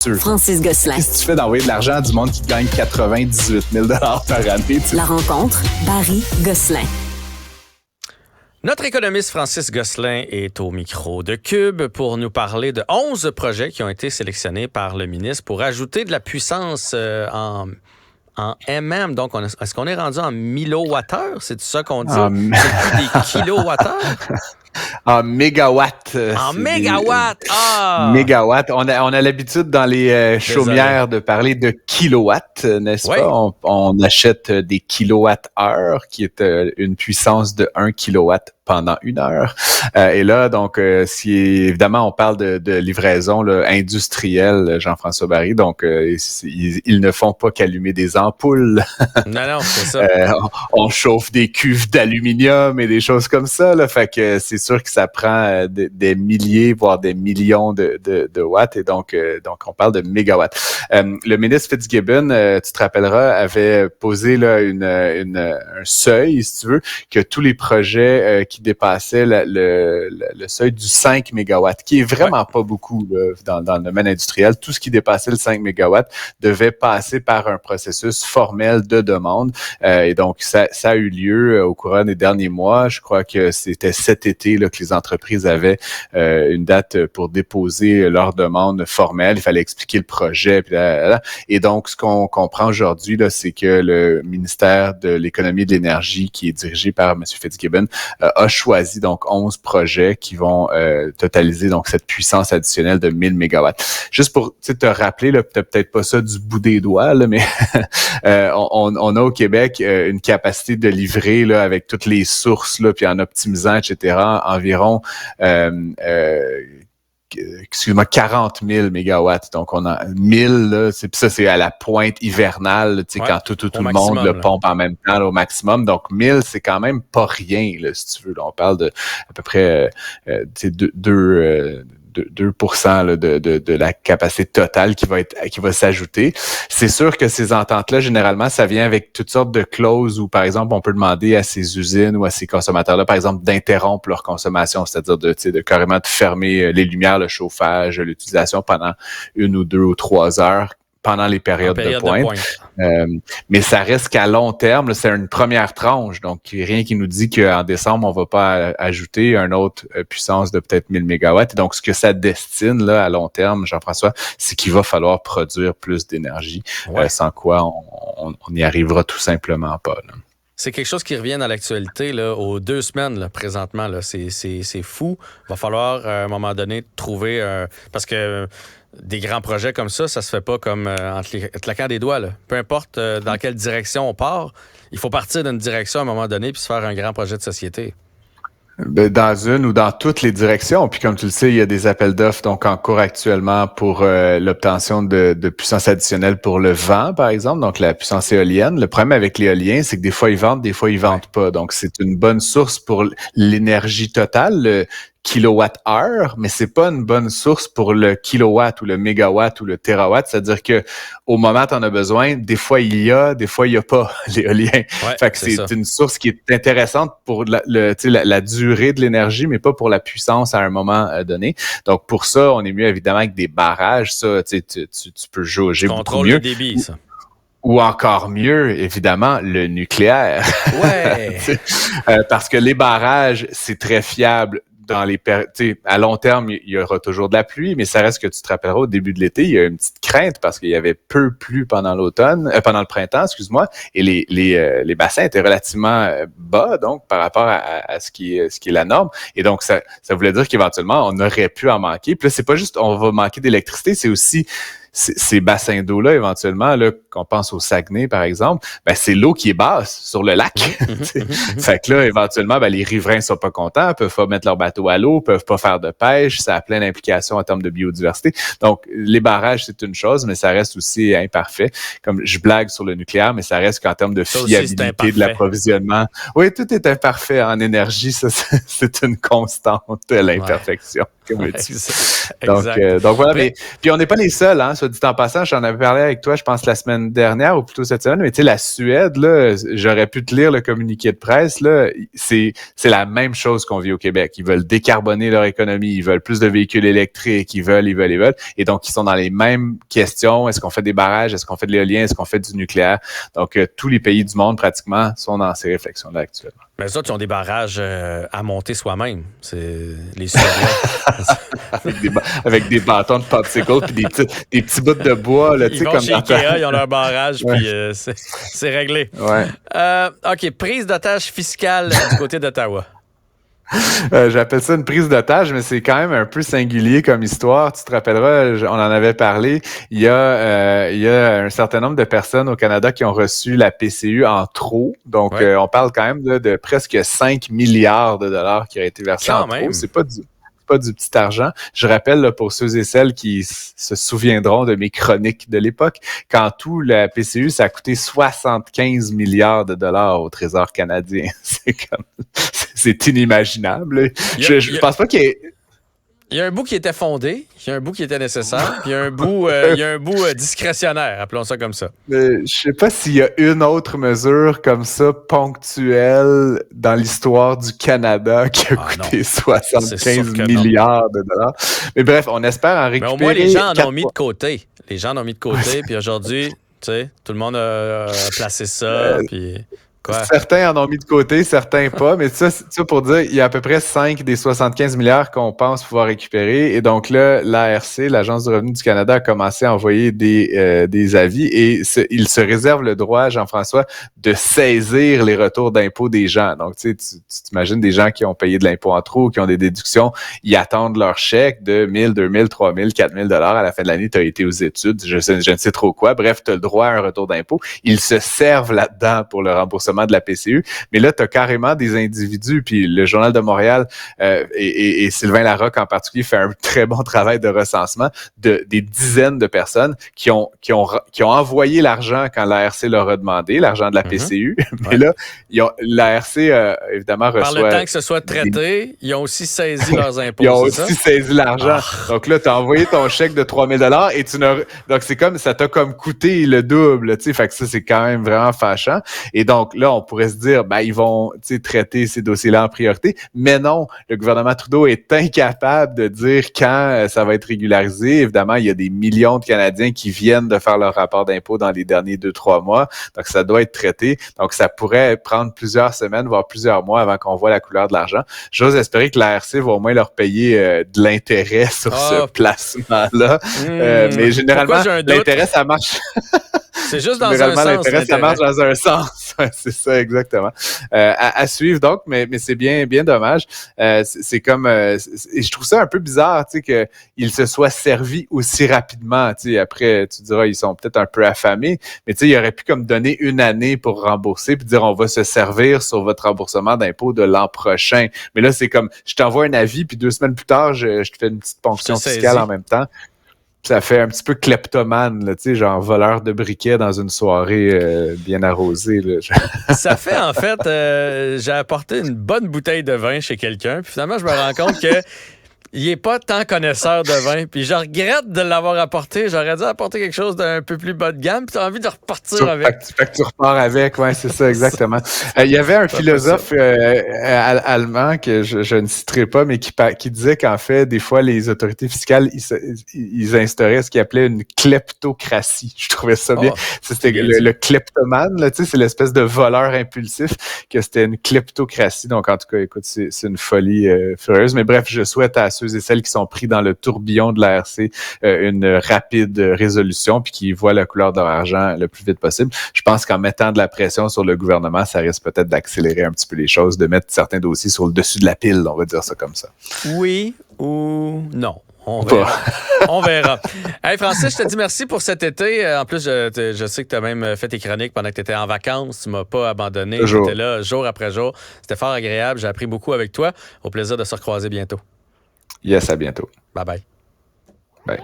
Francis Gosselin. Qu'est-ce que tu fais d'envoyer de l'argent à du monde qui gagne 98 000 $ par année? La rencontre, Barry Gosselin. Notre économiste Francis Gosselin est au micro de Cube pour nous parler de 11 projets qui ont été sélectionnés par le ministre pour ajouter de la puissance en MM. Donc, est-ce qu'on est rendu en millowattheure? C'est ça qu'on dit? C'est plus des kilowattheures? En mégawatts. En mégawatts! Ah! Mégawatts. On a l'habitude dans les chaumières de parler de kilowatts, n'est-ce pas? On achète des kilowatts-heure, qui est une puissance de 1 kilowatt pendant 1 heure. Et là, donc, si évidemment on parle de livraison là, industrielle, Jean-François Barry, donc ils ne font pas qu'allumer des ampoules. Non, c'est ça. On chauffe des cuves d'aluminium et des choses comme ça. Là, fait que c'est sûr que ça prend des milliers, voire des millions de watts. Et donc on parle de mégawatts. Le ministre Fitzgibbon, tu te rappelleras, avait posé là un seuil, si tu veux, que tous les projets qui dépassaient le seuil du 5 mégawatts, qui est vraiment pas beaucoup là, dans le domaine industriel. Tout ce qui dépassait le 5 mégawatts devait passer par un processus formel de demande. Et donc, ça a eu lieu au courant des derniers mois. Je crois que c'était cet été là, que les entreprises avaient une date pour déposer leur demande formelle. Il fallait expliquer le projet. Et donc, ce qu'on comprend aujourd'hui, là, c'est que le ministère de l'Économie et de l'Énergie, qui est dirigé par M. Fitzgibbon, a choisi donc 11 projets qui vont totaliser donc cette puissance additionnelle de 1000 mégawatts. Juste pour te rappeler, là, t'as peut-être pas ça du bout des doigts, là, mais on a au Québec une capacité de livrer là, avec toutes les sources, là, puis en optimisant, etc., environ 40 000 mégawatts. Donc, on a 1000, là, c'est à la pointe hivernale, tu sais, quand tout le monde le pompe en même temps, là, au maximum. Donc, 1000, c'est quand même pas rien, là, si tu veux. Là, on parle de à peu près 2% là, de la capacité totale qui va s'ajouter. C'est sûr que ces ententes-là, généralement, ça vient avec toutes sortes de clauses où, par exemple, on peut demander à ces usines ou à ces consommateurs-là, par exemple, d'interrompre leur consommation, c'est-à-dire de carrément de fermer les lumières, le chauffage, l'utilisation pendant 1 ou 2 ou 3 heures pendant les périodes de pointe. Mais ça reste qu'à long terme, là, c'est une première tranche. Donc, rien qui nous dit qu'en décembre, on va pas ajouter une autre puissance de peut-être 1000 mégawatts. Et donc, ce que ça destine là à long terme, Jean-François, c'est qu'il va falloir produire plus d'énergie, sans quoi on n'y arrivera tout simplement pas. Là. C'est quelque chose qui revient dans l'actualité là, aux 2 semaines là, présentement. Là. C'est fou. Il va falloir, à un moment donné, trouver... parce que des grands projets comme ça se fait pas comme en claquant des doigts. Là. Peu importe dans quelle direction on part, il faut partir d'une direction à un moment donné puis se faire un grand projet de société. Dans une ou dans toutes les directions. Puis comme tu le sais, il y a des appels d'offres donc en cours actuellement pour l'obtention de puissance additionnelle pour le vent, par exemple, donc la puissance éolienne. Le problème avec l'éolien, c'est que des fois, ils vendent pas. Donc, c'est une bonne source pour l'énergie totale, le kilowatt-heure, mais c'est pas une bonne source pour le kilowatt ou le mégawatt ou le térawatt. C'est-à-dire que au moment où tu en as besoin, des fois il y a pas l'éolien. Fait que c'est une source qui est intéressante pour la durée de l'énergie, mais pas pour la puissance à un moment donné. Donc pour ça, on est mieux évidemment avec des barrages. Ça, tu peux jauger beaucoup mieux. Le débit, ça. Ou encore mieux, évidemment, le nucléaire. Ouais. Parce que les barrages, c'est très fiable. À long terme, il y aura toujours de la pluie, mais ça reste que tu te rappelleras au début de l'été, il y a une petite crainte parce qu'il y avait peu plu pendant le printemps, excuse-moi, et les bassins étaient relativement bas, donc par rapport à ce qui est la norme. Et donc ça voulait dire qu'éventuellement on aurait pu en manquer. Puis là, c'est pas juste on va manquer d'électricité, c'est aussi ces bassins d'eau-là, éventuellement, là, qu'on pense au Saguenay, par exemple, ben, c'est l'eau qui est basse sur le lac. Fait que là, éventuellement, ben, les riverains sont pas contents, peuvent pas mettre leur bateau à l'eau, peuvent pas faire de pêche, ça a plein d'implications en termes de biodiversité. Donc, les barrages, c'est une chose, mais ça reste aussi imparfait. Comme je blague sur le nucléaire, mais ça reste qu'en termes de fiabilité de l'approvisionnement. Oui, tout est imparfait en énergie, ça, c'est une constante de l'imperfection. comme un Ouais, dessus. exact. Donc voilà, mais puis on n'est pas les seuls, hein, soit dit en passant, j'en avais parlé avec toi, je pense la semaine dernière ou plutôt cette semaine, mais tu sais, la Suède, là, j'aurais pu te lire le communiqué de presse, là, c'est la même chose qu'on vit au Québec. Ils veulent décarboner leur économie, ils veulent plus de véhicules électriques, ils veulent, et donc ils sont dans les mêmes questions. Est-ce qu'on fait des barrages, est-ce qu'on fait de l'éolien, est-ce qu'on fait du nucléaire? Donc tous les pays du monde pratiquement sont dans ces réflexions-là actuellement. Mais les autres, ils ont des barrages à monter soi-même. C'est les Suédois. avec des bâtons de popsicle puis des petits bouts de bois. Là, ils vont comme chez Ikea, ils ont leur barrage, ouais. puis c'est réglé. Ouais. OK, prise d'otage fiscale du côté d'Ottawa. J'appelle ça une prise d'otage, mais c'est quand même un peu singulier comme histoire. Tu te rappelleras, on en avait parlé. Il y a un certain nombre de personnes au Canada qui ont reçu la PCU en trop. Donc, on parle quand même de presque 5 milliards de dollars qui ont été versés en trop. C'est pas du petit argent. Je rappelle là, pour ceux et celles qui se souviendront de mes chroniques de l'époque, qu'en tout, la PCU, ça a coûté 75 milliards de dollars au Trésor canadien. C'est inimaginable. Je pense pas qu'il y ait... Il y a un bout qui était fondé, il y a un bout qui était nécessaire, puis il y a un bout discrétionnaire, appelons ça comme ça. Je sais pas s'il y a une autre mesure comme ça, ponctuelle, dans l'histoire du Canada qui a coûté 75 milliards de dollars. Mais bref, on espère en récupérer... Mais au moins, les gens en ont mis de côté. Les gens en ont mis de côté, puis aujourd'hui, tu sais, tout le monde a placé ça, puis... Quoi? Certains en ont mis de côté, certains pas, mais ça pour dire, il y a à peu près 5 des 75 milliards qu'on pense pouvoir récupérer. Et donc là, l'ARC, l'Agence du revenu du Canada, a commencé à envoyer des avis et il se réserve le droit, Jean-François, de saisir les retours d'impôts des gens. Donc, tu t'imagines des gens qui ont payé de l'impôt en trop, qui ont des déductions, ils attendent leur chèque de 1000, 2000, 3000, 4000 dollars à la fin de l'année. Tu as été aux études, je ne sais trop quoi. Bref, tu as le droit à un retour d'impôt. Ils se servent là-dedans pour le remboursement de la PCU, mais là, tu as carrément des individus, puis le Journal de Montréal et Sylvain Larocque en particulier fait un très bon travail de recensement des dizaines de personnes qui ont envoyé l'argent quand l'ARC leur a demandé, l'argent de la PCU, mais là, l'ARC, évidemment, reçoit... Par le temps que ce soit traité, ils ont aussi saisi leurs impôts, Ils ont aussi saisi l'argent. Donc là, tu as envoyé ton chèque de 3000 dollars et donc c'est comme, ça t'a comme coûté le double, tu sais, fait que ça, c'est quand même vraiment fâchant. Et donc là, on pourrait se dire, ils vont traiter ces dossiers-là en priorité. Mais non, le gouvernement Trudeau est incapable de dire quand ça va être régularisé. Évidemment, il y a des millions de Canadiens qui viennent de faire leur rapport d'impôt dans les derniers 2-3 mois. Donc, ça doit être traité. Donc, ça pourrait prendre plusieurs semaines, voire plusieurs mois avant qu'on voit la couleur de l'argent. J'ose espérer que l'ARC va au moins leur payer de l'intérêt sur ce placement-là. Mais généralement, l'intérêt, ça marche... C'est juste dans un sens. L'intérêt, ça marche dans un sens. C'est ça, exactement. À suivre, donc, mais c'est bien dommage. C'est comme... et je trouve ça un peu bizarre, tu sais, qu'il se soit servi aussi rapidement. Tu sais, après, tu diras, ils sont peut-être un peu affamés, mais tu sais, il aurait pu comme donner une année pour rembourser puis dire, on va se servir sur votre remboursement d'impôt de l'an prochain. Mais là, c'est comme, je t'envoie un avis, puis 2 semaines plus tard, je te fais une petite ponction fiscale en même temps. Ça fait un petit peu kleptomane, là, tu sais, genre voleur de briquets dans une soirée bien arrosée. Là. Ça fait, en fait, j'ai apporté une bonne bouteille de vin chez quelqu'un, puis finalement, je me rends compte que il n'est pas tant connaisseur de vin. Puis je regrette de l'avoir apporté. J'aurais dû apporter quelque chose d'un peu plus bas de gamme. Puis tu as envie de repartir avec. Fait que tu repars avec, oui, c'est ça, exactement. Il y avait un philosophe allemand que je ne citerai pas, mais qui disait qu'en fait, des fois, les autorités fiscales, ils instauraient ce qu'ils appelaient une kleptocratie. Je trouvais ça bien. C'était le kleptomane, là, tu sais, c'est l'espèce de voleur impulsif, que c'était une kleptocratie. Donc, en tout cas, écoute, c'est une folie furieuse. Mais bref, je souhaite à ceux et celles qui sont pris dans le tourbillon de l'ARC une rapide résolution puis qui voient la couleur de leur argent le plus vite possible. Je pense qu'en mettant de la pression sur le gouvernement, ça risque peut-être d'accélérer un petit peu les choses, de mettre certains dossiers sur le dessus de la pile, on va dire ça comme ça. Oui ou non. On verra. On verra. Hey Francis, je te dis merci pour cet été. En plus, je sais que tu as même fait tes chroniques pendant que tu étais en vacances. Tu ne m'as pas abandonné. Tu étais là jour après jour. C'était fort agréable. J'ai appris beaucoup avec toi. Au plaisir de se recroiser bientôt. Yes, à bientôt. Bye-bye. Bye.